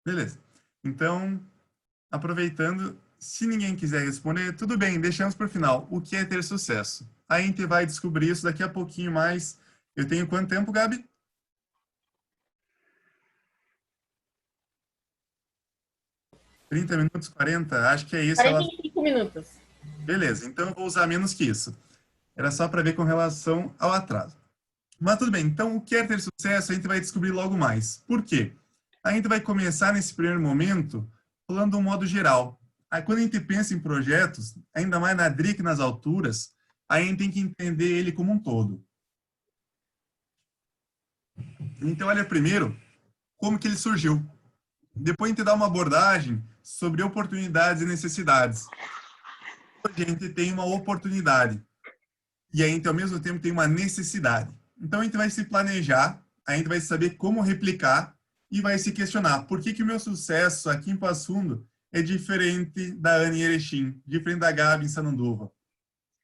Beleza. Então, aproveitando, se ninguém quiser responder, tudo bem, deixamos para o final. O que é ter sucesso? A gente vai descobrir isso daqui a pouquinho mais. Eu tenho quanto tempo, Gabi? 30 minutos, 40? Acho que é isso. Quarenta Ela... e cinco minutos. Beleza, então eu vou usar menos que isso. Era só para ver com relação ao atraso. Mas tudo bem, então o que é ter sucesso a gente vai descobrir logo mais. Por quê? A gente vai começar nesse primeiro momento falando de um modo geral. Aí quando a gente pensa em projetos, ainda mais na DRIC, nas alturas, a gente tem que entender ele como um todo. Então, olha primeiro como que ele surgiu. Depois a gente dá uma abordagem sobre oportunidades e necessidades. Hoje a gente tem uma oportunidade e a gente, ao mesmo tempo, tem uma necessidade. Então, a gente vai se planejar, a gente vai saber como replicar e vai se questionar por que o meu sucesso aqui em Passo Fundo é diferente da Ana em Erechim, diferente da Gabi em Sananduva.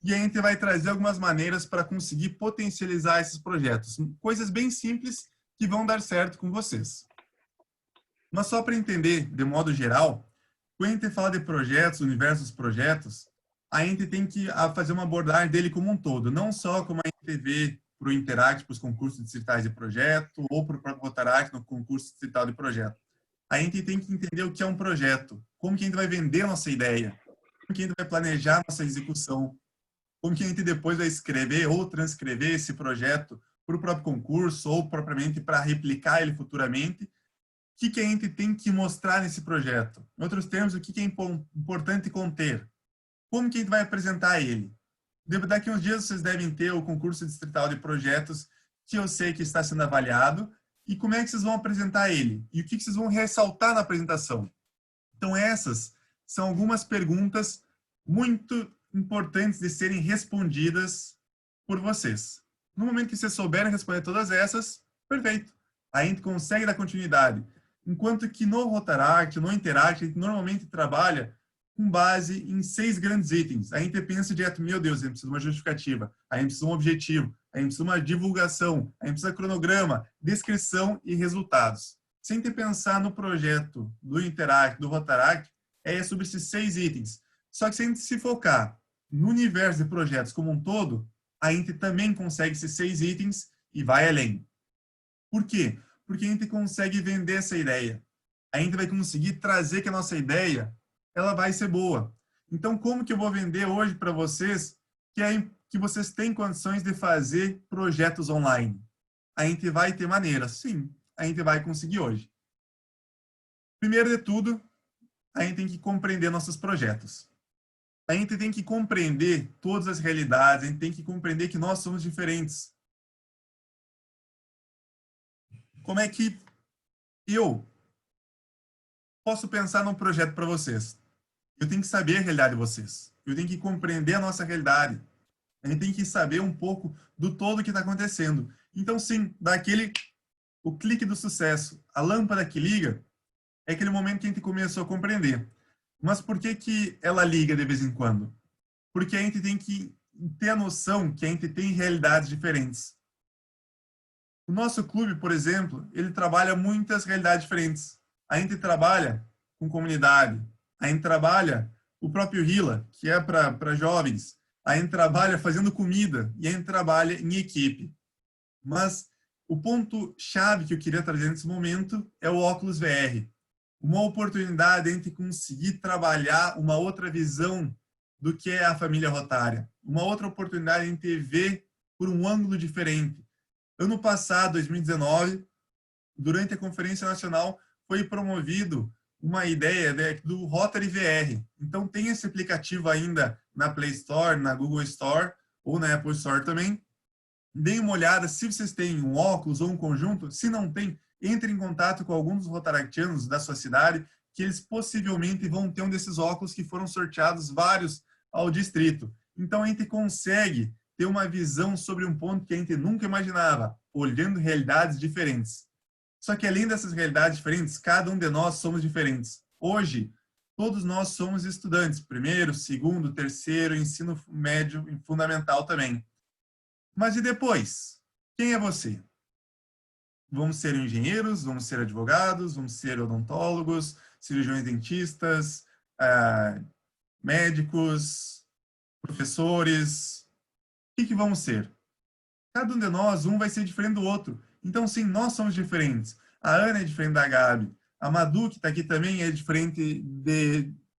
E a gente vai trazer algumas maneiras para conseguir potencializar esses projetos. Coisas bem simples que vão dar certo com vocês. Mas só para entender, de modo geral, quando a gente fala de projetos, universo dos projetos, a gente tem que fazer uma abordagem dele como um todo, não só como a gente vê para o Interact, para os concursos distritais de projeto, ou para o próprio Rotaract no concurso distrital de projeto. A gente tem que entender o que é um projeto, como que a gente vai vender a nossa ideia, como que a gente vai planejar a nossa execução, como que a gente depois vai escrever ou transcrever esse projeto para o próprio concurso, ou propriamente para replicar ele futuramente, o que a gente tem que mostrar nesse projeto. Em outros termos, o que é importante conter. Como que a gente vai apresentar ele? Daqui a uns dias vocês devem ter o concurso distrital de projetos que eu sei que está sendo avaliado e como é que vocês vão apresentar ele e o que vocês vão ressaltar na apresentação. Então essas são algumas perguntas muito importantes de serem respondidas por vocês. No momento que vocês souberem responder todas essas, perfeito. A gente consegue dar continuidade. Enquanto que no Rotaract, no Interact, a gente normalmente trabalha com base em 6 grandes itens. A gente pensa direto, meu Deus, a gente precisa de uma justificativa, a gente precisa de um objetivo, a gente precisa de uma divulgação, a gente precisa de cronograma, descrição e resultados. Se a gente pensar no projeto do Interact, do Rotaract, é sobre esses 6 itens. Só que se a gente se focar no universo de projetos como um todo, a gente também consegue esses 6 itens e vai além. Por quê? Porque a gente consegue vender essa ideia. A gente vai conseguir trazer que a nossa ideia ela vai ser boa. Então, como que eu vou vender hoje para vocês que vocês têm condições de fazer projetos online? A gente vai ter maneira, sim, a gente vai conseguir hoje. Primeiro de tudo, a gente tem que compreender nossos projetos. A gente tem que compreender todas as realidades, a gente tem que compreender que nós somos diferentes. Como é que eu posso pensar num projeto para vocês? Eu tenho que saber a realidade de vocês. Eu tenho que compreender a nossa realidade. A gente tem que saber um pouco do todo que está acontecendo. Então, sim, o clique do sucesso, a lâmpada que liga, é aquele momento que a gente começou a compreender. Mas por que que ela liga de vez em quando? Porque a gente tem que ter a noção que a gente tem realidades diferentes. O nosso clube, por exemplo, ele trabalha muitas realidades diferentes. A gente trabalha com comunidade, a gente trabalha o próprio Hila, que é para jovens, a gente trabalha fazendo comida e a gente trabalha em equipe. Mas o ponto-chave que eu queria trazer nesse momento é o óculos VR. Uma oportunidade de a gente conseguir trabalhar uma outra visão do que é a família rotária. Uma outra oportunidade de a gente ver por um ângulo diferente. Ano passado, 2019, durante a Conferência Nacional, foi promovido uma ideia do Rotary VR. Então, tem esse aplicativo ainda na Play Store, na Google Store ou na Apple Store também. Deem uma olhada se vocês têm um óculos ou um conjunto. Se não tem, entre em contato com alguns dos rotaractianos da sua cidade, que eles possivelmente vão ter um desses óculos que foram sorteados vários ao distrito. Então, a gente consegue ter uma visão sobre um ponto que a gente nunca imaginava, olhando realidades diferentes. Só que além dessas realidades diferentes, cada um de nós somos diferentes. Hoje, todos nós somos estudantes, primeiro, segundo, terceiro, ensino médio e fundamental também. Mas e depois? Quem é você? Vamos ser engenheiros, vamos ser advogados, vamos ser odontólogos, cirurgiões dentistas, médicos, professores. O que vamos ser? Cada um de nós, um vai ser diferente do outro. Então, sim, nós somos diferentes. A Ana é diferente da Gabi. A Madu, que está aqui também, é diferente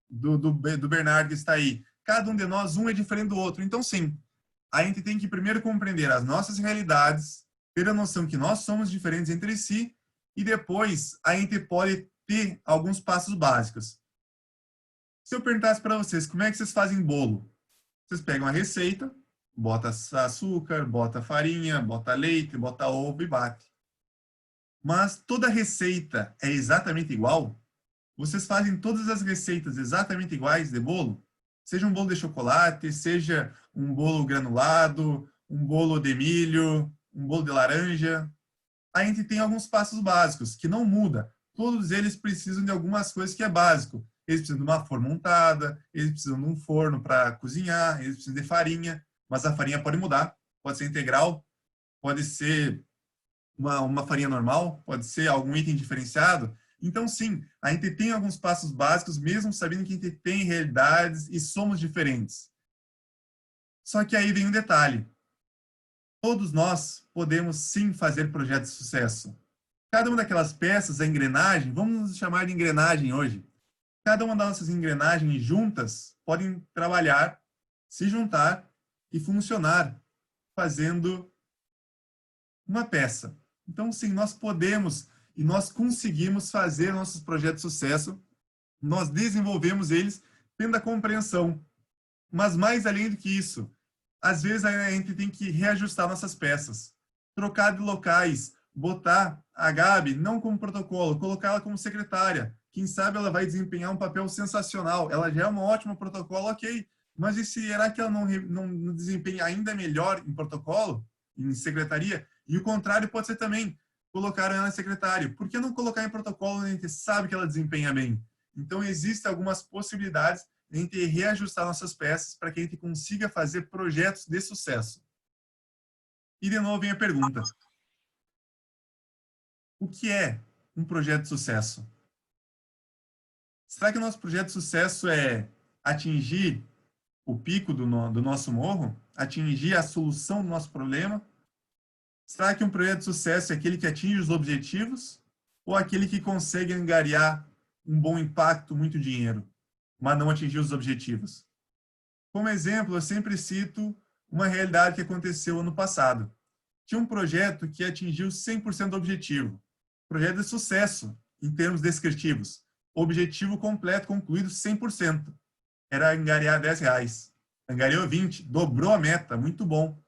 do Bernardo, que está aí. Cada um de nós, um é diferente do outro. Então, sim, a gente tem que primeiro compreender as nossas realidades, ter a noção que nós somos diferentes entre si, e depois a gente pode ter alguns passos básicos. Se eu perguntasse para vocês, como é que vocês fazem bolo? Vocês pegam a receita, bota açúcar, bota farinha, bota leite, bota ovo e bate. Mas toda receita é exatamente igual? Vocês fazem todas as receitas exatamente iguais de bolo? Seja um bolo de chocolate, seja um bolo granulado, um bolo de milho, um bolo de laranja. A gente tem alguns passos básicos que não muda. Todos eles precisam de algumas coisas que é básico. Eles precisam de uma forma untada, eles precisam de um forno para cozinhar, eles precisam de farinha, mas a farinha pode mudar. Pode ser integral, pode ser uma farinha normal, pode ser algum item diferenciado. Então, sim, a gente tem alguns passos básicos, mesmo sabendo que a gente tem realidades e somos diferentes. Só que aí vem um detalhe. Todos nós podemos, sim, fazer projetos de sucesso. Cada uma daquelas peças, a engrenagem, vamos chamar de engrenagem hoje. Cada uma das nossas engrenagens juntas podem trabalhar, se juntar e funcionar, fazendo uma peça. Então, sim, nós podemos e nós conseguimos fazer nossos projetos de sucesso, nós desenvolvemos eles tendo a compreensão. Mas mais além do que isso, às vezes a gente tem que reajustar nossas peças, trocar de locais, botar a Gabi não como protocolo, colocá-la como secretária. Quem sabe ela vai desempenhar um papel sensacional. Ela já é uma ótima protocolo, ok. Mas e será que ela não desempenha ainda melhor em protocolo, em secretaria? E o contrário pode ser também, colocar ela em secretária. Por que não colocar em protocolo onde a gente sabe que ela desempenha bem? Então, existem algumas possibilidades de a gente reajustar nossas peças para que a gente consiga fazer projetos de sucesso. E, de novo, vem a pergunta. O que é um projeto de sucesso? Será que o nosso projeto de sucesso é atingir o pico do nosso morro? Atingir a solução do nosso problema? Será que um projeto de sucesso é aquele que atinge os objetivos? Ou aquele que consegue angariar um bom impacto, muito dinheiro, mas não atingir os objetivos? Como exemplo, eu sempre cito uma realidade que aconteceu ano passado. Tinha um projeto que atingiu 100% do objetivo. Projeto de sucesso, em termos descritivos. Objetivo completo, concluído 100%. Era angariar R$10. Angariou 20, dobrou a meta, muito bom.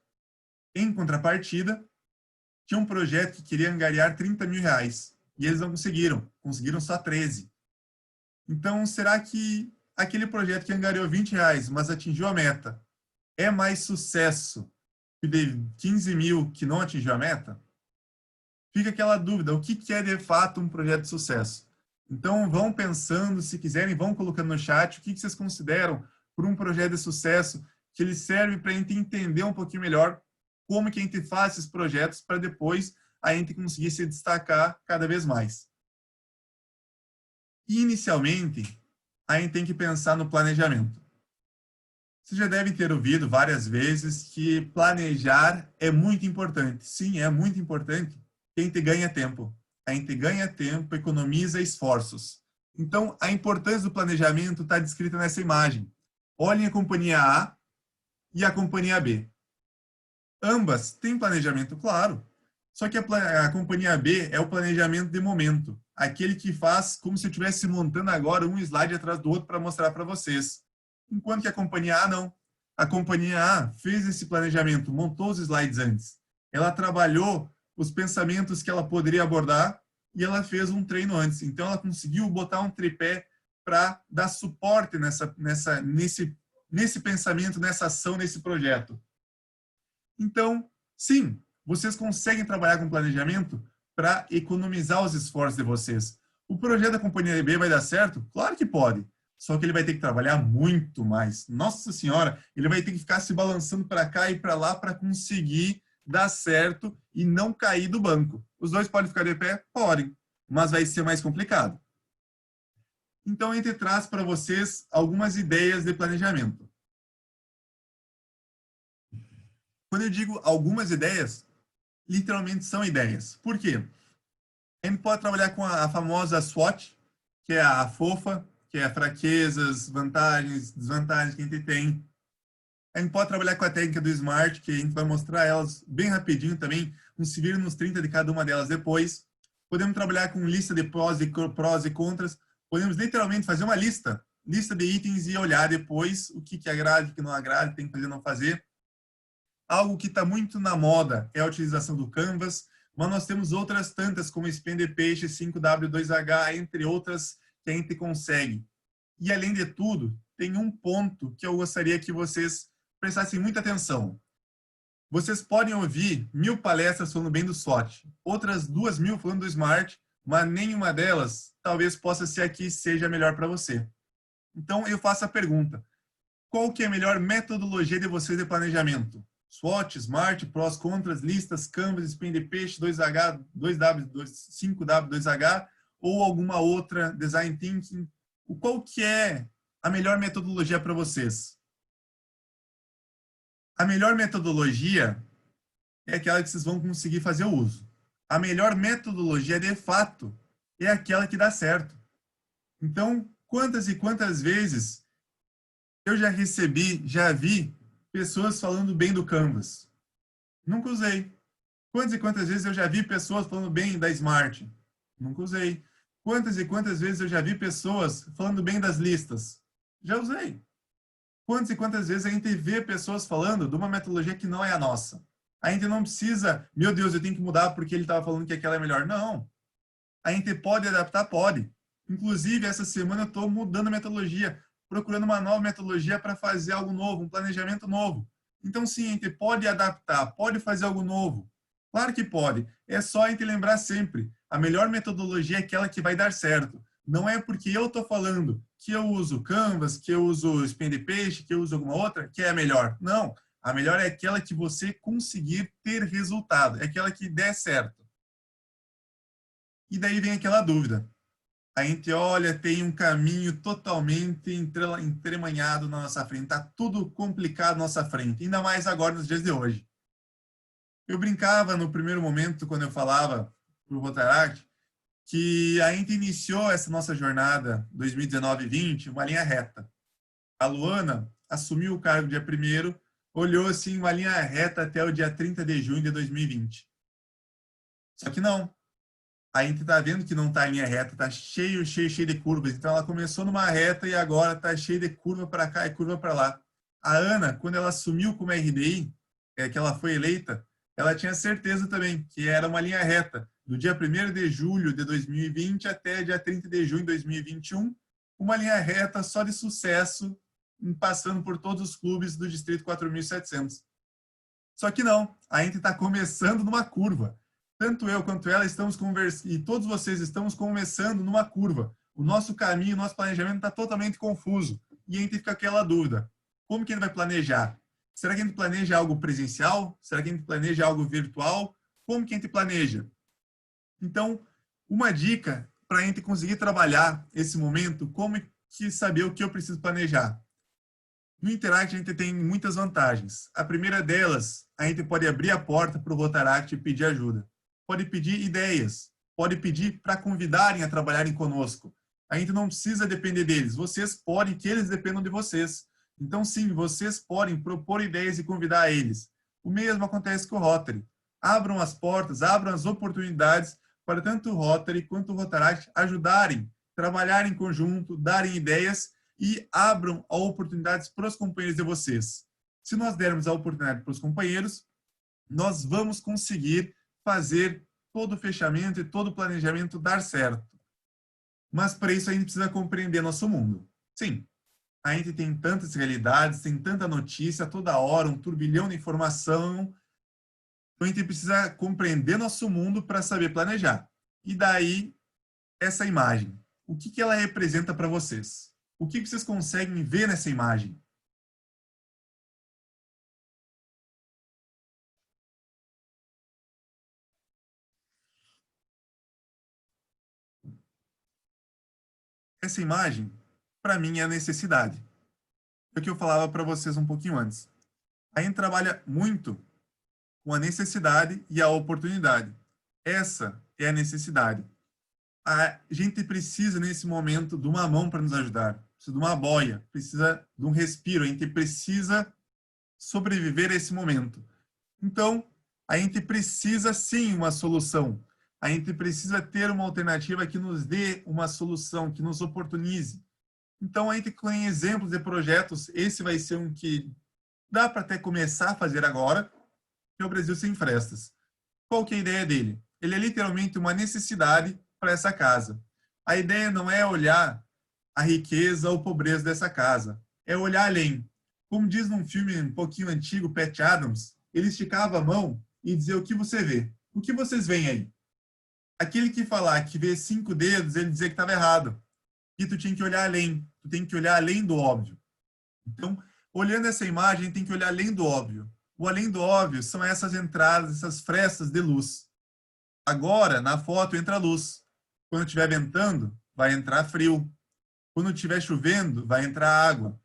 Em contrapartida, tinha um projeto que queria angariar R$30 mil. E eles não conseguiram. Conseguiram só 13. Então, será que aquele projeto que angariou R$20, mas atingiu a meta, é mais sucesso que de 15 mil que não atingiu a meta? Fica aquela dúvida, o que é de fato um projeto de sucesso? Então, vão pensando, se quiserem, vão colocando no chat o que vocês consideram por um projeto de sucesso que ele serve para a gente entender um pouquinho melhor como que a gente faz esses projetos para depois a gente conseguir se destacar cada vez mais. Inicialmente, a gente tem que pensar no planejamento. Vocês já devem ter ouvido várias vezes que planejar é muito importante. Sim, é muito importante. A gente ganha tempo. A gente ganha tempo, economiza esforços. Então, a importância do planejamento está descrita nessa imagem. Olhem a companhia A e a companhia B. Ambas têm planejamento, claro. Só que a companhia B é o planejamento de momento. Aquele que faz como se eu estivesse montando agora um slide atrás do outro para mostrar para vocês. Enquanto que a companhia A não. A companhia A fez esse planejamento, montou os slides antes. Ela trabalhou os pensamentos que ela poderia abordar e ela fez um treino antes. Então, ela conseguiu botar um tripé para dar suporte nesse pensamento, nessa ação, nesse projeto. Então, sim, vocês conseguem trabalhar com planejamento para economizar os esforços de vocês. O projeto da companhia B vai dar certo? Claro que pode. Só que ele vai ter que trabalhar muito mais. Nossa Senhora, ele vai ter que ficar se balançando para cá e para lá para conseguir dar certo e não cair do banco. Os dois podem ficar de pé? Podem, mas vai ser mais complicado. Então, a gente traz para vocês algumas ideias de planejamento. Quando eu digo algumas ideias, literalmente são ideias. Por quê? A gente pode trabalhar com a famosa SWOT, que é a FOFA, que é fraquezas, vantagens, desvantagens que a gente tem. A gente pode trabalhar com a técnica do SMART, que a gente vai mostrar elas bem rapidinho também, se vira nos 30 de cada uma delas depois. Podemos trabalhar com lista de prós e contras. Podemos literalmente fazer uma lista de itens e olhar depois o que agrada, o que não agrada, tem que fazer, não fazer. Algo que está muito na moda é a utilização do Canvas, mas nós temos outras tantas, como Spin the Page, 5W2H, entre outras que a gente consegue. E, além de tudo, tem um ponto que eu gostaria que vocês prestassem muita atenção. Vocês podem ouvir 1000 palestras falando bem do SWOT, outras 2000 falando do SMART, mas nenhuma delas talvez possa ser aqui seja melhor para você. Então, eu faço a pergunta: qual que é a melhor metodologia de vocês de planejamento? SWOT, SMART, prós, contras, listas, Canvas, Spin the Page, 2H, 2W, 5W, 2H, ou alguma outra, Design Thinking? Qual que é a melhor metodologia para vocês? A melhor metodologia é aquela que vocês vão conseguir fazer o uso. A melhor metodologia, de fato, é aquela que dá certo. Então, quantas e quantas vezes eu já vi pessoas falando bem do Canvas? Nunca usei. Quantas e quantas vezes eu já vi pessoas falando bem da Smart? Nunca usei. Quantas e quantas vezes eu já vi pessoas falando bem das listas? Já usei. Quantas e quantas vezes a gente vê pessoas falando de uma metodologia que não é a nossa? A gente não precisa, meu Deus, eu tenho que mudar porque ele estava falando que aquela é melhor. Não. A gente pode adaptar? Pode. Inclusive, essa semana eu estou mudando a metodologia, procurando uma nova metodologia para fazer algo novo, um planejamento novo. Então, sim, a gente pode adaptar, pode fazer algo novo. Claro que pode. É só a gente lembrar sempre, a melhor metodologia é aquela que vai dar certo. Não é porque eu estou falando que eu uso Canvas, que eu uso Spin the Page, que eu uso alguma outra, que é a melhor. Não. A melhor é aquela que você conseguir ter resultado, é aquela que der certo. E daí vem aquela dúvida. A gente olha, tem um caminho totalmente entremanhado na nossa frente, está tudo complicado na nossa frente, ainda mais agora nos dias de hoje. Eu brincava no primeiro momento, quando eu falava para o Rotaract, que a gente iniciou essa nossa jornada 2019-20, uma linha reta. A Luana assumiu o cargo dia 1º, olhou assim uma linha reta até o dia 30 de junho de 2020. Só que não. A gente está vendo que não está em linha reta, está cheio de curvas. Então, ela começou numa reta e agora está cheio de curva para cá e curva para lá. A Ana, quando ela assumiu como RDI, que ela foi eleita, ela tinha certeza também que era uma linha reta. Do dia 1º de julho de 2020 até dia 30 de junho de 2021, uma linha reta só de sucesso, passando por todos os clubes do Distrito 4.700. Só que não, a gente está começando numa curva. Tanto eu quanto ela estamos conversando, e todos vocês estamos começando numa curva. O nosso caminho, o nosso planejamento está totalmente confuso. E a gente fica aquela dúvida. Como que a gente vai planejar? Será que a gente planeja algo presencial? Será que a gente planeja algo virtual? Como que a gente planeja? Então, uma dica para a gente conseguir trabalhar esse momento, como que saber o que eu preciso planejar? No Interact, a gente tem muitas vantagens. A primeira delas, a gente pode abrir a porta para o Rotaract e pedir ajuda. Pode pedir ideias, pode pedir para convidarem a trabalharem conosco. A gente não precisa depender deles. Vocês podem que eles dependam de vocês. Então, sim, vocês podem propor ideias e convidar eles. O mesmo acontece com o Rotary. Abram as portas, abram as oportunidades para tanto o Rotary quanto o Rotaract ajudarem, trabalharem em conjunto, darem ideias e abram oportunidades para os companheiros de vocês. Se nós dermos a oportunidade para os companheiros, nós vamos conseguir fazer todo o fechamento e todo o planejamento dar certo. Mas para isso a gente precisa compreender nosso mundo. Sim, a gente tem tantas realidades, tem tanta notícia toda hora, um turbilhão de informação. Então a gente precisa compreender nosso mundo para saber planejar. E daí, essa imagem. O que ela representa para vocês? O que vocês conseguem ver nessa imagem? Essa imagem, para mim, é a necessidade. É o que eu falava para vocês um pouquinho antes. A gente trabalha muito com a necessidade e a oportunidade. Essa é a necessidade. A gente precisa, nesse momento, de uma mão para nos ajudar. Precisa de uma boia, precisa de um respiro. A gente precisa sobreviver a esse momento. Então, a gente precisa, sim, uma solução. A gente precisa ter uma alternativa que nos dê uma solução, que nos oportunize. Então, a gente tem exemplos de projetos. Esse vai ser um que dá para até começar a fazer agora, que é o Brasil Sem Frestas. Qual que é a ideia dele? Ele é literalmente uma necessidade para essa casa. A ideia não é olhar a riqueza ou pobreza dessa casa, é olhar além. Como diz num filme um pouquinho antigo, Pat Adams, ele esticava a mão e dizia: o que você vê? O que vocês veem aí? Aquele que falar que vê 5 dedos, ele dizia que estava errado. E tu tinha que olhar além, tu tem que olhar além do óbvio. Então, olhando essa imagem, tem que olhar além do óbvio. O além do óbvio são essas entradas, essas frestas de luz. Agora, na foto, entra luz. Quando estiver ventando, vai entrar frio. Quando estiver chovendo, vai entrar água.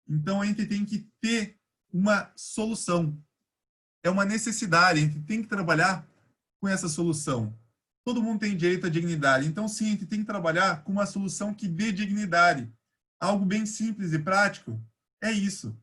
Então, a gente tem que ter uma solução. É uma necessidade, a gente tem que trabalhar com essa solução. Todo mundo tem direito à dignidade. Então, sim, a gente tem que trabalhar com uma solução que dê dignidade. Algo bem simples e prático é isso.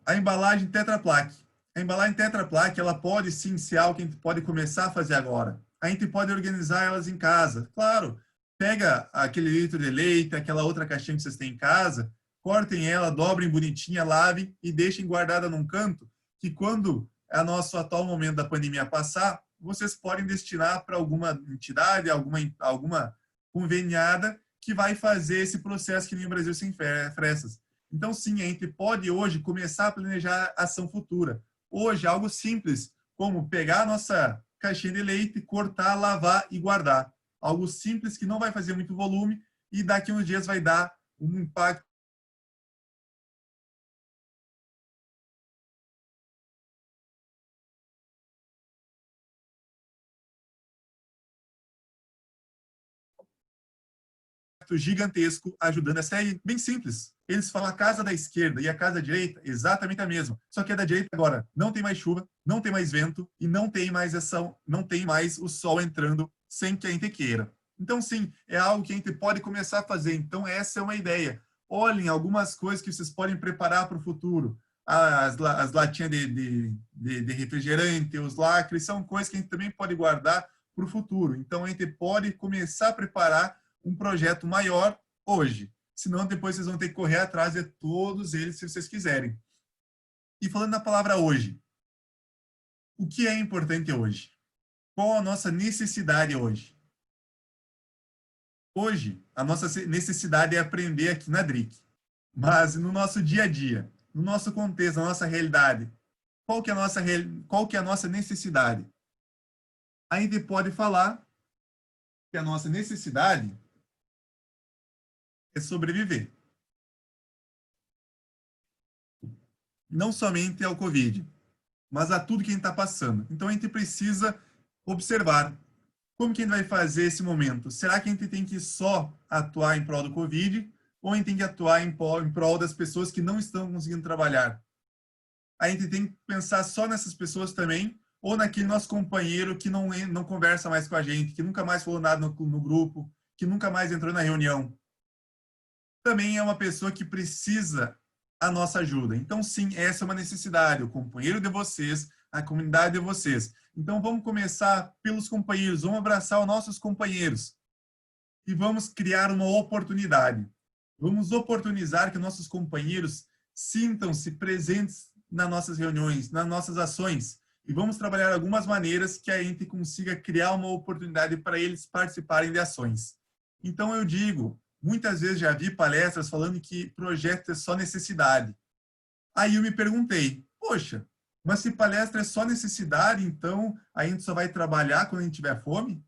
A embalagem Tetra Pak. A embalagem Tetra Pak, ela pode sim ser algo que a gente pode começar a fazer agora. A gente pode organizar elas em casa. Claro, pega aquele litro de leite, aquela outra caixinha que vocês têm em casa, cortem ela, dobrem bonitinha, lavem e deixem guardada num canto, que quando o nosso atual momento da pandemia passar, vocês podem destinar para alguma entidade, alguma conveniada que vai fazer esse processo que nem o Brasil Sem Frestas. Então, sim, a gente pode hoje começar a planejar ação futura. Hoje, algo simples, como pegar a nossa caixinha de leite, cortar, lavar e guardar. Algo simples que não vai fazer muito volume e daqui a uns dias vai dar um impacto gigantesco ajudando. Essa é bem simples. Eles falam a casa da esquerda e a casa da direita, exatamente a mesma. Só que a da direita agora não tem mais chuva, não tem mais vento e não tem mais o sol entrando sem que a gente queira. Então, sim, é algo que a gente pode começar a fazer. Então, essa é uma ideia. Olhem algumas coisas que vocês podem preparar para o futuro. As latinhas de refrigerante, os lacres, são coisas que a gente também pode guardar para o futuro. Então, a gente pode começar a preparar um projeto maior hoje. Senão, depois vocês vão ter que correr atrás de todos eles se vocês quiserem. E falando na palavra hoje, o que é importante hoje? Qual a nossa necessidade hoje? Hoje, a nossa necessidade é aprender aqui na DRIC. Mas no nosso dia a dia, no nosso contexto, na nossa realidade, qual que é a nossa necessidade? A gente pode falar que a nossa necessidade é sobreviver. Não somente ao Covid, mas a tudo que a gente está passando. Então, a gente precisa observar como que a gente vai fazer esse momento. Será que a gente tem que só atuar em prol do Covid ou a gente tem que atuar em prol das pessoas que não estão conseguindo trabalhar? A gente tem que pensar só nessas pessoas também ou naquele nosso companheiro que não conversa mais com a gente, que nunca mais falou nada no grupo, que nunca mais entrou na reunião. Também é uma pessoa que precisa a nossa ajuda. Então, sim, essa é uma necessidade, o companheiro de vocês, a comunidade de vocês. Então, vamos começar pelos companheiros, vamos abraçar os nossos companheiros e vamos criar uma oportunidade. Vamos oportunizar que nossos companheiros sintam-se presentes nas nossas reuniões, nas nossas ações, e vamos trabalhar algumas maneiras que a gente consiga criar uma oportunidade para eles participarem de ações. Então, eu digo, muitas vezes já vi palestras falando que projeto é só necessidade. Aí eu me perguntei, poxa, mas se palestra é só necessidade, então a gente só vai trabalhar quando a gente tiver fome?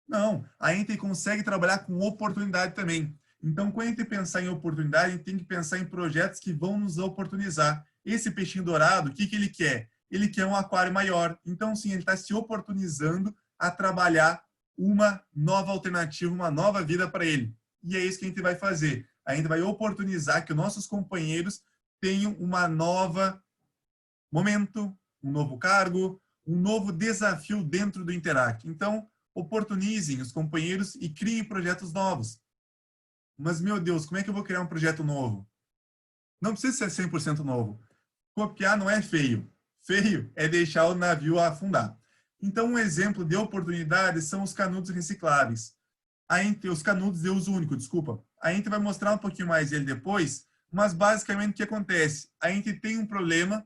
Não, a gente consegue trabalhar com oportunidade também. Então, quando a gente pensar em oportunidade, a gente tem que pensar em projetos que vão nos oportunizar. Esse peixinho dourado, o que ele quer? Ele quer um aquário maior. Então, sim, ele está se oportunizando a trabalhar uma nova alternativa, uma nova vida para ele. E é isso que a gente vai fazer. A gente vai oportunizar que os nossos companheiros tenham uma nova momento, um novo cargo, um novo desafio dentro do Interact. Então, oportunizem os companheiros e criem projetos novos. Mas, meu Deus, como é que eu vou criar um projeto novo? Não precisa ser 100% novo. Copiar não é feio. Feio é deixar o navio afundar. Então, um exemplo de oportunidade são os canudos recicláveis. Os canudos de uso único, desculpa. A gente vai mostrar um pouquinho mais ele depois, mas basicamente o que acontece? A gente tem um problema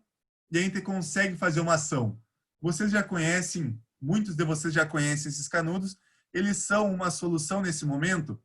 e a gente consegue fazer uma ação. Vocês já conhecem, muitos de vocês já conhecem esses canudos, eles são uma solução nesse momento,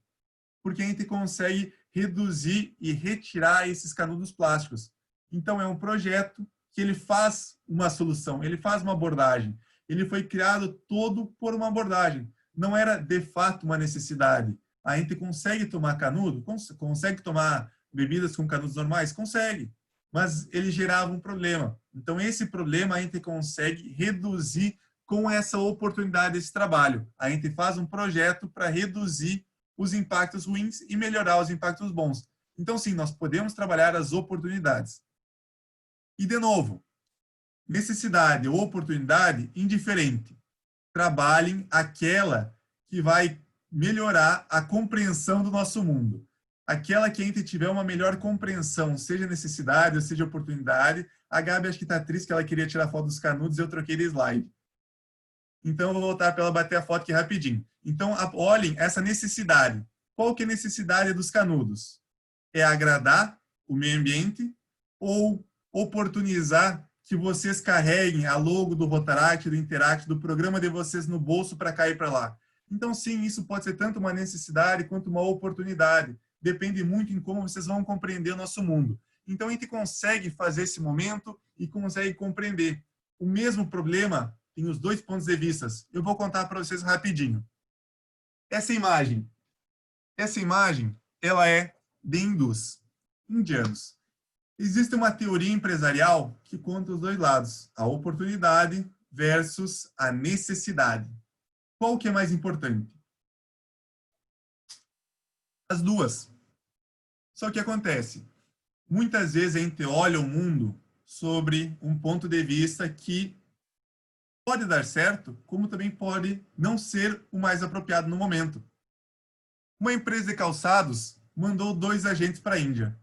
porque a gente consegue reduzir e retirar esses canudos plásticos. Então, é um projeto que ele faz uma solução, ele faz uma abordagem. Ele foi criado todo por uma abordagem. Não era, de fato, uma necessidade. A gente consegue tomar canudo? Consegue tomar bebidas com canudos normais? Consegue. Mas ele gerava um problema. Então, esse problema a gente consegue reduzir com essa oportunidade, esse trabalho. A gente faz um projeto para reduzir os impactos ruins e melhorar os impactos bons. Então, sim, nós podemos trabalhar as oportunidades. E, de novo, necessidade ou oportunidade, indiferente. Trabalhem aquela que vai melhorar a compreensão do nosso mundo. Aquela que a gente tiver uma melhor compreensão, seja necessidade ou seja oportunidade. A Gabi acho que está triste que ela queria tirar foto dos canudos e eu troquei de slide. Então, eu vou voltar para ela bater a foto aqui rapidinho. Então, olhem essa necessidade. Qual que é a necessidade dos canudos? É agradar o meio ambiente ou oportunizar que vocês carreguem a logo do Rotaract, do Interact, do programa de vocês no bolso para cá e para lá? Então, sim, isso pode ser tanto uma necessidade quanto uma oportunidade. Depende muito em como vocês vão compreender o nosso mundo. Então, a gente consegue fazer esse momento e consegue compreender. O mesmo problema tem os dois pontos de vista. Eu vou contar para vocês rapidinho. Essa imagem, ela é de hindus, indianos. Existe uma teoria empresarial que conta os dois lados, a oportunidade versus a necessidade. Qual que é mais importante? As duas. Só que acontece, muitas vezes a gente olha o mundo sobre um ponto de vista que pode dar certo, como também pode não ser o mais apropriado no momento. Uma empresa de calçados mandou 2 agentes para a Índia.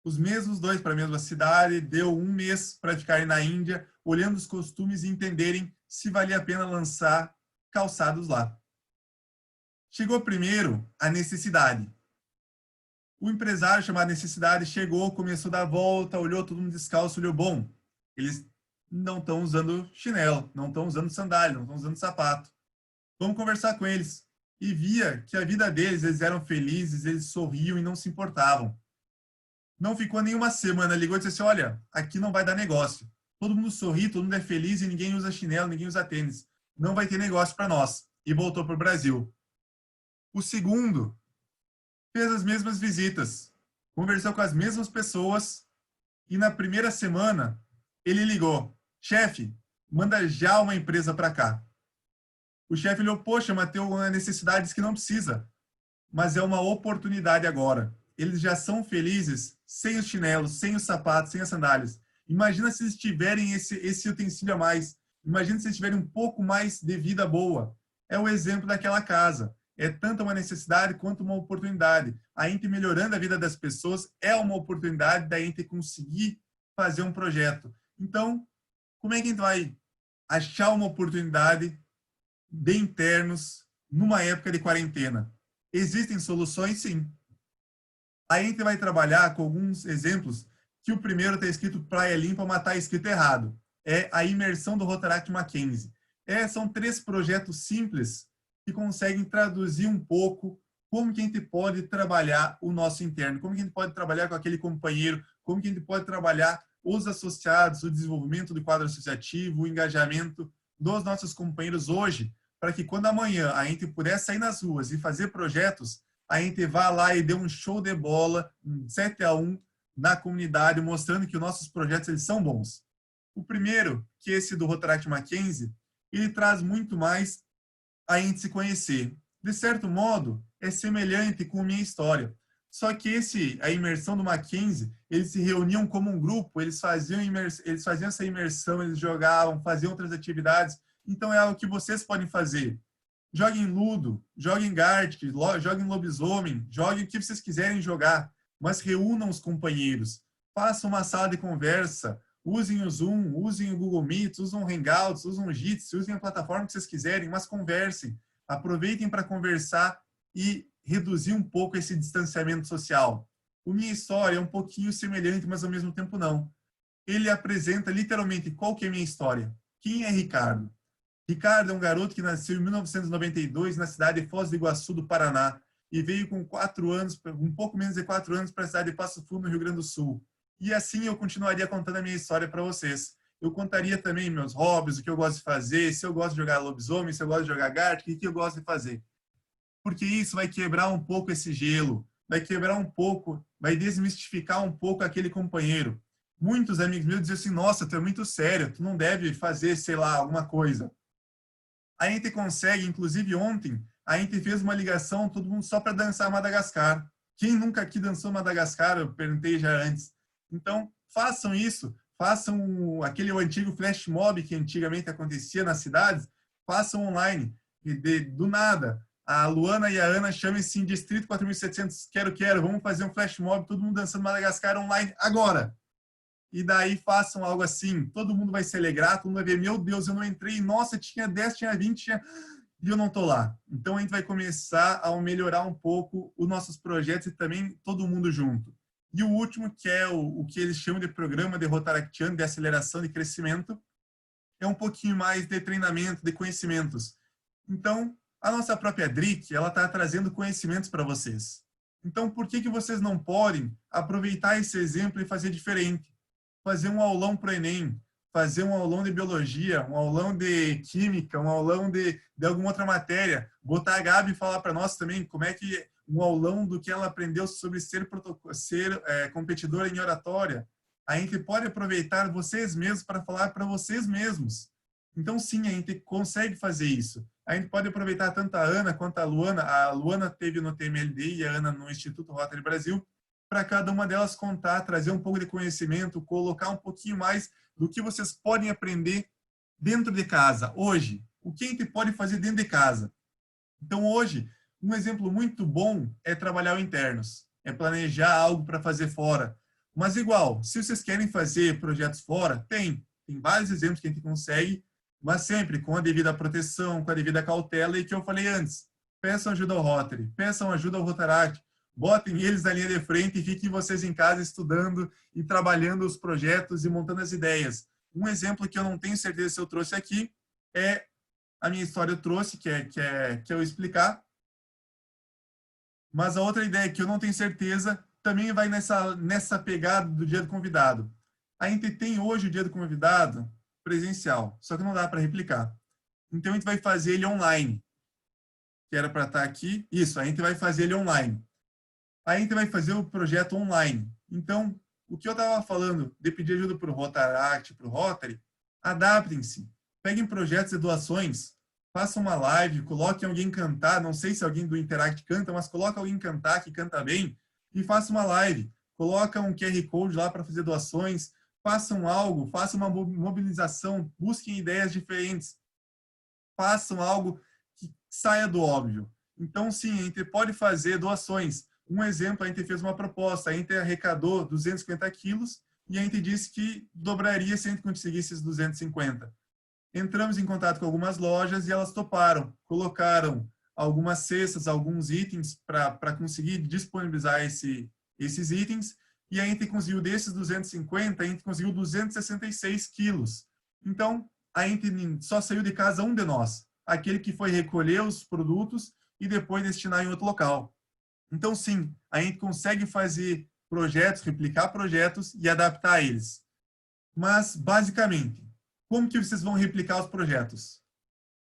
Os mesmos 2 para a mesma cidade, deu 1 mês para ficarem na Índia, olhando os costumes e entenderem se valia a pena lançar calçados lá. Chegou primeiro a necessidade. O empresário chamado necessidade chegou, começou a dar volta, olhou todo mundo descalço, olhou, bom, eles não estão usando chinelo, não estão usando sandália, não estão usando sapato. Vamos conversar com eles. E via que a vida deles, eles eram felizes, eles sorriam e não se importavam. Não ficou nenhuma semana, ligou e disse assim, olha, aqui não vai dar negócio. Todo mundo sorri, todo mundo é feliz e ninguém usa chinelo, ninguém usa tênis. Não vai ter negócio para nós. E voltou para o Brasil. O segundo fez as mesmas visitas, conversou com as mesmas pessoas e na primeira semana ele ligou, chefe, manda já uma empresa para cá. O chefe olhou, poxa, mas tem uma necessidade que não precisa, mas é uma oportunidade agora. Eles já são felizes sem os chinelos, sem os sapatos, sem as sandálias. Imagina se eles tiverem esse utensílio a mais. Imagina se eles tiverem um pouco mais de vida boa. É o exemplo daquela casa. É tanto uma necessidade quanto uma oportunidade. A gente melhorando a vida das pessoas é uma oportunidade da gente conseguir fazer um projeto. Então, como é que a gente vai achar uma oportunidade de internos numa época de quarentena? Existem soluções, sim. Aí a gente vai trabalhar com alguns exemplos que o primeiro está escrito Praia Limpa, mas está escrito errado. É a imersão do Rotaract Mackenzie. São 3 projetos simples que conseguem traduzir um pouco como que a gente pode trabalhar o nosso interno, como que a gente pode trabalhar com aquele companheiro, como que a gente pode trabalhar os associados, o desenvolvimento do quadro associativo, o engajamento dos nossos companheiros hoje, para que quando amanhã a gente puder sair nas ruas e fazer projetos, a gente vá lá e dê um show de bola, um 7-1 na comunidade, mostrando que os nossos projetos eles são bons. O primeiro, que é esse do Rotaract Mackenzie, ele traz muito mais a gente se conhecer. De certo modo, é semelhante com a minha história. Só que a imersão do Mackenzie, eles se reuniam como um grupo, eles faziam essa imersão, eles jogavam, faziam outras atividades. Então é algo que vocês podem fazer. Joguem Ludo, joguem Gartic, joguem Lobisomem, joguem o que vocês quiserem jogar, mas reúnam os companheiros. Façam uma sala de conversa, usem o Zoom, usem o Google Meet, usem o Hangouts, usem o Jitsi, usem a plataforma que vocês quiserem, mas conversem. Aproveitem para conversar e reduzir um pouco esse distanciamento social. O Minha História é um pouquinho semelhante, mas ao mesmo tempo não. Ele apresenta literalmente qual que é a minha história. Quem é Ricardo? Ricardo é um garoto que nasceu em 1992 na cidade de Foz do Iguaçu, do Paraná, e veio com 4 anos, um pouco menos de 4 anos, para a cidade de Passo Fundo, no Rio Grande do Sul. E assim eu continuaria contando a minha história para vocês. Eu contaria também meus hobbies, o que eu gosto de fazer, se eu gosto de jogar lobisomem, se eu gosto de jogar Gartic, o que eu gosto de fazer. Porque isso vai quebrar um pouco esse gelo, vai quebrar um pouco, vai desmistificar um pouco aquele companheiro. Muitos amigos meus diziam assim, nossa, tu é muito sério, tu não deve fazer, sei lá, alguma coisa. A gente consegue, inclusive ontem, a gente fez uma ligação, todo mundo só para dançar Madagascar. Quem nunca aqui dançou Madagascar? Eu perguntei já antes. Então, façam isso, façam aquele antigo flash mob que antigamente acontecia nas cidades, façam online. Do nada, a Luana e a Ana chamem-se em Distrito 4700, quero, vamos fazer um flash mob, todo mundo dançando Madagascar online agora. E daí façam algo assim, todo mundo vai se alegrar, todo mundo vai ver, meu Deus, eu não entrei, nossa, tinha 10, tinha 20, e eu não tô lá. Então a gente vai começar a melhorar um pouco os nossos projetos e também todo mundo junto. E o último, que é o que eles chamam de programa de Rotaractiano, de aceleração de crescimento, é um pouquinho mais de treinamento, de conhecimentos. Então, a nossa própria DRIC, ela está trazendo conhecimentos para vocês. Então, por que vocês não podem aproveitar esse exemplo e fazer diferente? Fazer um aulão para o Enem, fazer um aulão de biologia, um aulão de química, um aulão de alguma outra matéria, botar a Gabi falar para nós também como é que um aulão do que ela aprendeu sobre ser competidora em oratória. A gente pode aproveitar vocês mesmos para falar para vocês mesmos. Então, sim, a gente consegue fazer isso. A gente pode aproveitar tanto a Ana quanto a Luana. A Luana teve no TMLD e a Ana no Instituto Rotary Brasil, para cada uma delas contar, trazer um pouco de conhecimento, colocar um pouquinho mais do que vocês podem aprender dentro de casa. Hoje, o que a gente pode fazer dentro de casa? Então, hoje, um exemplo muito bom é trabalhar o internos, é planejar algo para fazer fora. Mas igual, se vocês querem fazer projetos fora, tem vários exemplos que a gente consegue, mas sempre com a devida proteção, com a devida cautela e que eu falei antes. Peçam ajuda ao Rotary, peçam ajuda ao Rotaract, botem eles na linha de frente e fiquem vocês em casa estudando e trabalhando os projetos e montando as ideias. Um exemplo que eu não tenho certeza se eu trouxe aqui é a minha história eu trouxe, que é eu explicar. Mas a outra ideia que eu não tenho certeza também vai nessa pegada do dia do convidado. A gente tem hoje o dia do convidado presencial, só que não dá para replicar. Então a gente vai fazer ele online. Que era para estar aqui. Isso, a gente vai fazer ele online. A gente vai fazer o projeto online. Então, o que eu estava falando de pedir ajuda para o Rotaract, para o Rotary, adaptem-se. Peguem projetos e doações, façam uma live, coloquem alguém cantar, não sei se alguém do Interact canta, mas coloca alguém cantar que canta bem e faça uma live. Coloca um QR Code lá para fazer doações, façam algo, façam uma mobilização, busquem ideias diferentes, façam algo que saia do óbvio. Então, sim, a gente pode fazer doações. Um exemplo, a gente fez uma proposta, a gente arrecadou 250 quilos e a gente disse que dobraria se a gente conseguisse esses 250. Entramos em contato com algumas lojas e elas toparam, colocaram algumas cestas, alguns itens para conseguir disponibilizar esses itens e a gente conseguiu desses 250, a gente conseguiu 266 quilos. Então, a gente só saiu de casa um de nós, aquele que foi recolher os produtos e depois destinar em outro local. Então, sim, a gente consegue fazer projetos, replicar projetos e adaptar eles. Mas, basicamente, como que vocês vão replicar os projetos?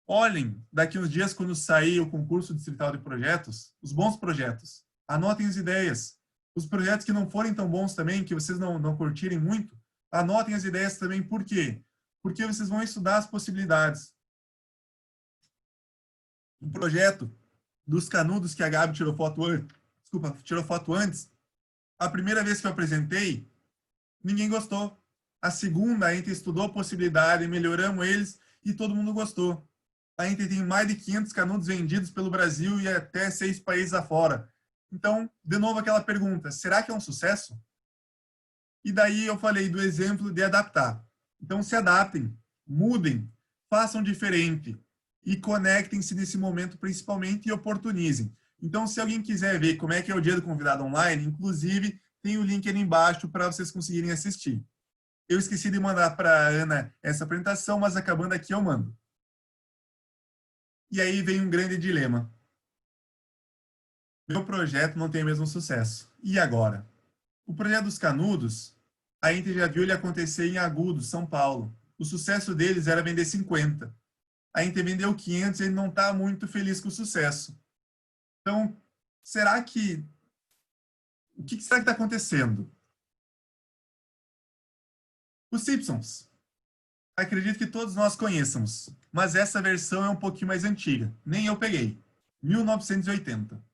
Olhem, daqui uns dias, quando sair o concurso distrital de projetos, os bons projetos. Anotem as ideias. Os projetos que não forem tão bons também, que vocês não curtirem muito, anotem as ideias também. Por quê? Porque vocês vão estudar as possibilidades. O projeto dos canudos que a Gabi tirou foto antes, desculpa, tirou foto antes, a primeira vez que eu apresentei, ninguém gostou. A segunda, a gente estudou a possibilidade, melhoramos eles e todo mundo gostou. A gente tem mais de 500 canudos vendidos pelo Brasil e até 6 países afora. Então, de novo aquela pergunta, será que é um sucesso? E daí eu falei do exemplo de adaptar. Então, se adaptem, mudem, façam diferente e conectem-se nesse momento principalmente e oportunizem. Então, se alguém quiser ver como é que é o dia do convidado online, inclusive, tem o link ali embaixo para vocês conseguirem assistir. Eu esqueci de mandar para a Ana essa apresentação, mas acabando aqui eu mando. E aí vem um grande dilema. Meu projeto não tem o mesmo sucesso. E agora? O projeto dos canudos, a gente já viu ele acontecer em Agudos, São Paulo. O sucesso deles era vender 50. A gente vendeu 500 e ele não está muito feliz com o sucesso. Então, será que... O que será que está acontecendo? Os Simpsons. Acredito que todos nós conheçamos, mas essa versão é um pouquinho mais antiga. Nem eu peguei. 1980.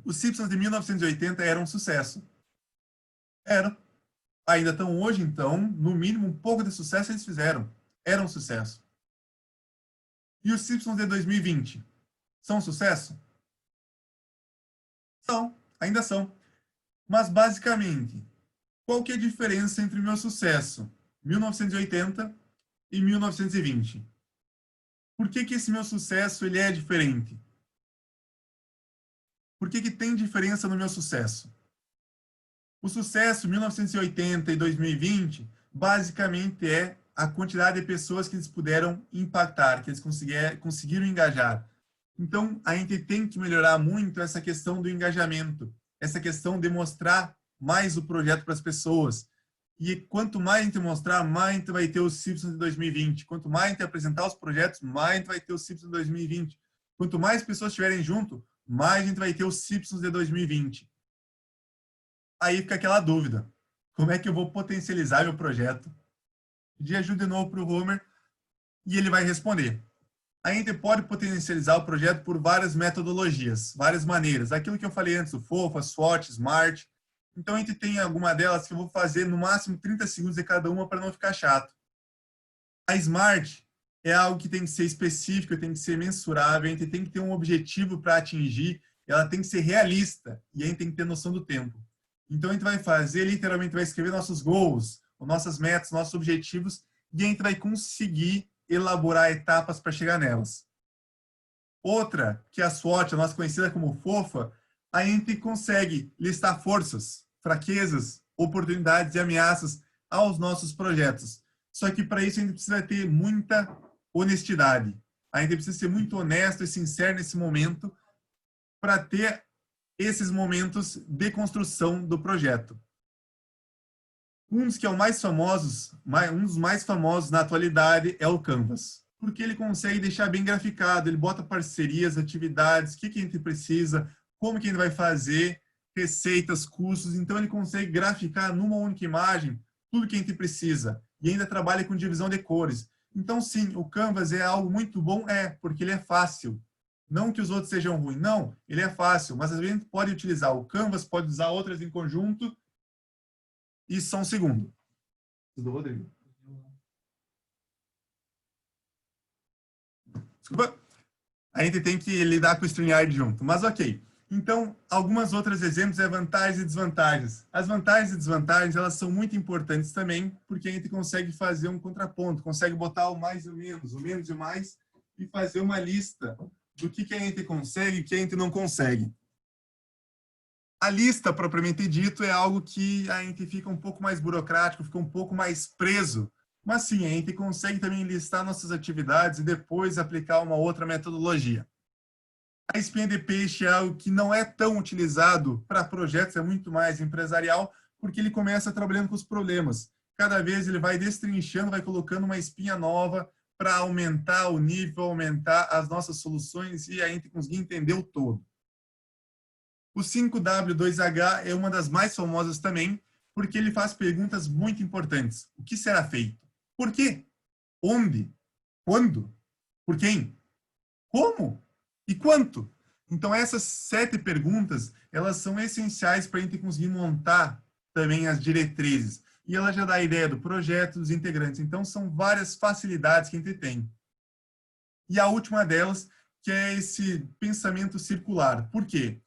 Os Simpsons de 1980 eram um sucesso. Eram. Ainda estão hoje, então, no mínimo, um pouco de sucesso eles fizeram. Era um sucesso. E os Simpsons de 2020? São um sucesso? São, ainda são. Mas, basicamente, qual que é a diferença entre o meu sucesso 1980 e 1920? Por que que esse meu sucesso ele é diferente? Por que que tem diferença no meu sucesso? O sucesso 1980 e 2020 basicamente é a quantidade de pessoas que eles puderam impactar, que eles conseguiram engajar. Então, a gente tem que melhorar muito essa questão do engajamento, essa questão de mostrar mais o projeto para as pessoas. E quanto mais a gente mostrar, mais a gente vai ter os Simpsons de 2020. Quanto mais a gente apresentar os projetos, mais a gente vai ter os Simpsons de 2020. Quanto mais pessoas estiverem junto, mais a gente vai ter os Simpsons de 2020. Aí fica aquela dúvida. Como é que eu vou potencializar meu projeto? Pedir ajuda de novo para o Homer e ele vai responder. A gente pode potencializar o projeto por várias metodologias, várias maneiras. Aquilo que eu falei antes, o FOFA, SWOT, SMART. Então, a gente tem alguma delas que eu vou fazer no máximo 30 segundos de cada uma para não ficar chato. A SMART é algo que tem que ser específico, tem que ser mensurável, a gente tem que ter um objetivo para atingir, ela tem que ser realista e a gente tem que ter noção do tempo. Então, a gente vai fazer, literalmente, vai escrever nossos goals, nossas metas, nossos objetivos, e a gente vai conseguir elaborar etapas para chegar nelas. Outra, que é a SWOT, a nossa conhecida como FOFA, a gente consegue listar forças, fraquezas, oportunidades e ameaças aos nossos projetos. Só que para isso a gente precisa ter muita honestidade. A gente precisa ser muito honesto e sincero nesse momento para ter esses momentos de construção do projeto. Um dos que é o mais famosos, um dos mais famosos na atualidade é o Canvas, porque ele consegue deixar bem graficado, ele bota parcerias, atividades, o que a gente precisa, como que a gente vai fazer, receitas, custos, então ele consegue graficar numa única imagem tudo que a gente precisa e ainda trabalha com divisão de cores. Então sim, o Canvas é algo muito bom, porque ele é fácil. Não que os outros sejam ruins, não, ele é fácil, mas às vezes a gente pode utilizar o Canvas, pode usar outras em conjunto. E só um segundo. Do Rodrigo. Desculpa. A gente tem que lidar com o StreamYard junto. Mas ok. Então, algumas outros exemplos é vantagens e desvantagens. As vantagens e desvantagens, elas são muito importantes também, porque a gente consegue fazer um contraponto, consegue botar o mais e o menos e o mais, e fazer uma lista do que a gente consegue e o que a gente não consegue. A lista, propriamente dito, é algo que a gente fica um pouco mais burocrático, fica um pouco mais preso. Mas sim, a gente consegue também listar nossas atividades e depois aplicar uma outra metodologia. A espinha de peixe é algo que não é tão utilizado para projetos, é muito mais empresarial, porque ele começa trabalhando com os problemas. Cada vez ele vai destrinchando, vai colocando uma espinha nova para aumentar o nível, aumentar as nossas soluções e a gente conseguir entender o todo. O 5W2H é uma das mais famosas também, porque ele faz perguntas muito importantes. O que será feito? Por quê? Onde? Quando? Por quem? Como? E quanto? Então, essas 7 perguntas, elas são essenciais para a gente conseguir montar também as diretrizes. E ela já dá a ideia do projeto, dos integrantes. Então, são várias facilidades que a gente tem. E a última delas, que é esse pensamento circular. Por quê?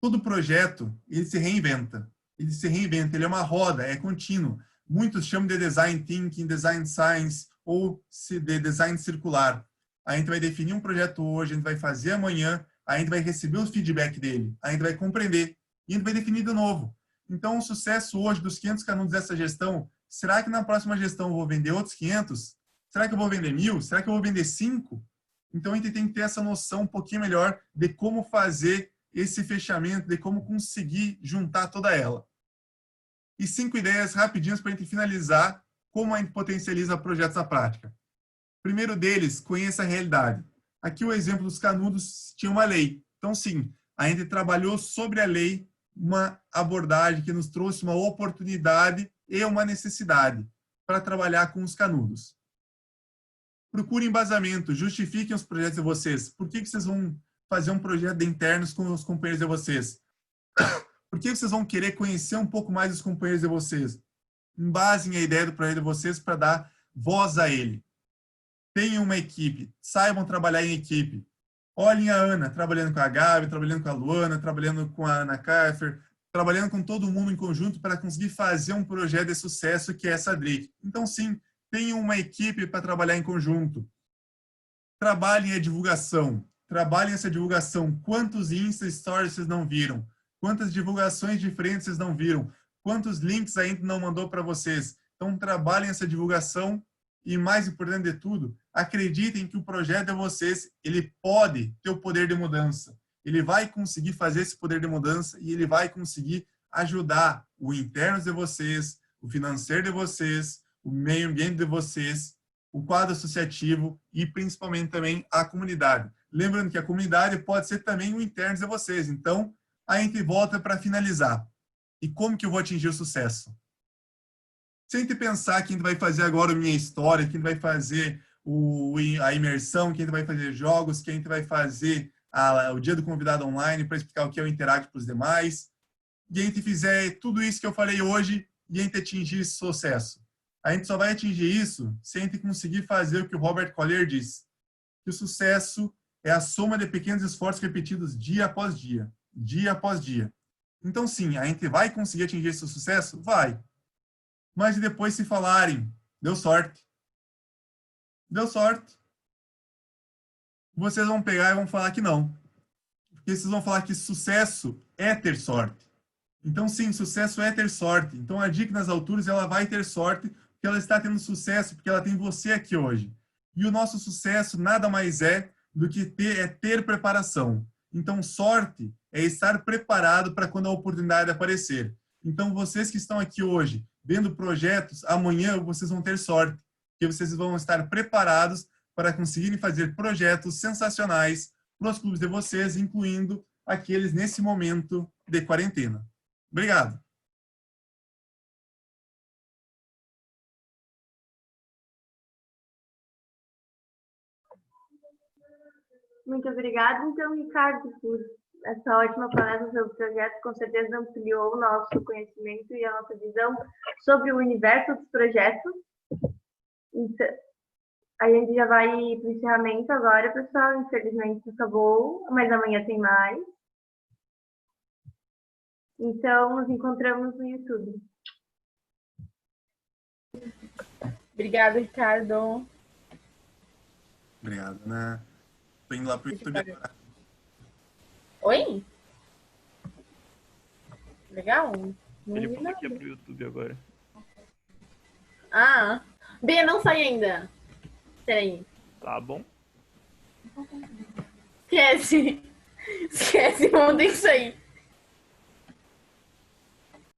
Todo projeto, ele se reinventa. Ele é uma roda, é contínuo. Muitos chamam de design thinking, design science ou de design circular. A gente vai definir um projeto hoje, a gente vai fazer amanhã, a gente vai receber o feedback dele, a gente vai compreender e a gente vai definir de novo. Então, o sucesso hoje dos 500 canudos dessa gestão, será que na próxima gestão eu vou vender outros 500? Será que eu vou vender 1.000? Será que eu vou vender 5? Então, a gente tem que ter essa noção um pouquinho melhor de como fazer esse fechamento, de como conseguir juntar toda ela. E 5 ideias rapidinhas para a gente finalizar como a gente potencializa projetos na prática. Primeiro deles, conheça a realidade. Aqui o exemplo dos canudos tinha uma lei. Então, sim, a gente trabalhou sobre a lei uma abordagem que nos trouxe uma oportunidade e uma necessidade para trabalhar com os canudos. Procure embasamento, justifiquem os projetos de vocês. Por que vocês vão fazer um projeto de internos com os companheiros de vocês? Por que vocês vão querer conhecer um pouco mais os companheiros de vocês? Embasem a ideia do projeto de vocês para dar voz a ele. Tenham uma equipe, saibam trabalhar em equipe. Olhem a Ana, trabalhando com a Gabi, trabalhando com a Luana, trabalhando com a Ana Kaifer, trabalhando com todo mundo em conjunto para conseguir fazer um projeto de sucesso que é essa DRIC. Então, sim, tenham uma equipe para trabalhar em conjunto. Trabalhem a divulgação. Trabalhem essa divulgação. Quantos Insta Stories vocês não viram? Quantas divulgações diferentes vocês não viram? Quantos links ainda não mandou para vocês? Então, trabalhem essa divulgação e, mais importante de tudo, acreditem que o projeto de vocês, ele pode ter o poder de mudança. Ele vai conseguir fazer esse poder de mudança e ele vai conseguir ajudar o interno de vocês, o financeiro de vocês, o meio ambiente de vocês, o quadro associativo e, principalmente, também a comunidade. Lembrando que a comunidade pode ser também o interno de vocês. Então, a gente volta para finalizar. E como que eu vou atingir o sucesso? Se a gente pensar que a gente vai fazer agora a minha história, que a gente vai fazer a imersão, que a gente vai fazer jogos, que a gente vai fazer o dia do convidado online para explicar o que é o Interact para os demais, e a gente fizer tudo isso que eu falei hoje e a gente atingir esse sucesso. A gente só vai atingir isso se a gente conseguir fazer o que o Robert Collier diz, que o sucesso é a soma de pequenos esforços repetidos dia após dia, dia após dia. Então, sim, a gente vai conseguir atingir esse sucesso? Vai. Mas e depois se falarem, deu sorte. Deu sorte. Vocês vão pegar e vão falar que não. Porque vocês vão falar que sucesso é ter sorte. Então, sim, sucesso é ter sorte. Então, a dica nas alturas, ela vai ter sorte, porque ela está tendo sucesso, porque ela tem você aqui hoje. E o nosso sucesso nada mais é do que ter preparação. Então, sorte é estar preparado para quando a oportunidade aparecer. Então, vocês que estão aqui hoje, vendo projetos, amanhã vocês vão ter sorte, porque vocês vão estar preparados para conseguirem fazer projetos sensacionais para os clubes de vocês, incluindo aqueles nesse momento de quarentena. Obrigado. Muito obrigada, então, Ricardo, por essa ótima palestra sobre o projeto. Com certeza ampliou o nosso conhecimento e a nossa visão sobre o universo dos projetos. Então, a gente já vai para o encerramento agora, pessoal. Infelizmente acabou, mas amanhã tem mais. Então, nos encontramos no YouTube. Obrigada, Ricardo. Obrigado, né? Tô indo lá pro YouTube agora. Oi? Legal? Não Ele vi falou que ia nada. pro YouTube agora. Ah, Bia, não sai ainda. Peraí. Tá bom. Esquece. Esquece, vamos ter que sair.